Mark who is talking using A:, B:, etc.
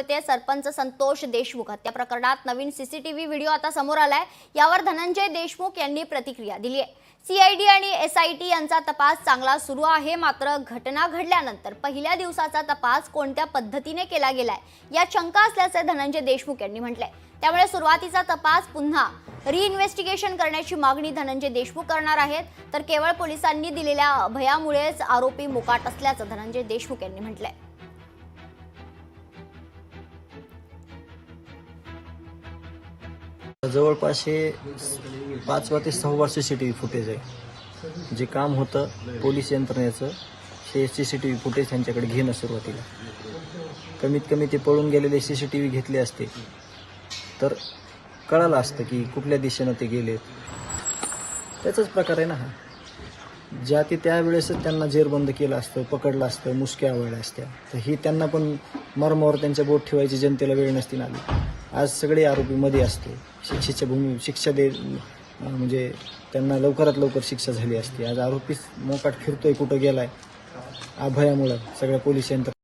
A: होते सरपंच संतोष देशमुख हत्या प्रकरणात नवीन सीसीटीव्ही व्हिडिओ आता समोर आलाय। यावर धनंजय देशमुख यांनी प्रतिक्रिया दिली आहे। सीआयडी आणि एसआयटी यांचा तपास चांगला सुरू आहे, मात्र घटना घडल्यानंतर पहिल्या दिवसाचा तपास कोणत्या पद्धतीने केला गेलाय या शंका असल्याचे धनंजय देशमुख यांनी म्हटलंय। त्यामुळे सुरुवातीचा तपास पुन्हा रिइन्व्हेस्टिगेशन करण्याची मागणी धनंजय देशमुख करणार आहेत, तर केवळ पोलिसांनी दिलेल्या अभयामुळेच आरोपी मोकाट असल्याचं धनंजय देशमुख यांनी म्हटलंय।
B: जवळपास 5 ते 6 सीसीटीव्ही फुटेज आहे। जे काम होतं पोलीस यंत्रणेचं हे सीसीटीव्ही फुटेज त्यांच्याकडे घेणं सुरुवातीला, कमीत कमी ते पळून गेलेले सीसीटीव्ही घेतले असते तर कळालं असतं की कुठल्या दिशेनं ते गेलेत। त्याचाच प्रकार आहे ना हा। ज्या ते त्यावेळेसच त्यांना जेरबंद केलं असतं, पकडलं असतं, मुसक्या आवळल्या असत्या, तर ही त्यांना पण मर्मावर त्यांच्या बोट ठेवायची जनतेला वेळ नसती ना आली। आज सगळे आरोपी मध्ये असते, शिक्षा म्हणजे त्यांना लवकरात लवकर शिक्षा झाली असती। आज आरोपी मोकाट फिरतोय, कुठं गेलाय अभयामुळं सगळ्या पोलीस यंत्रणा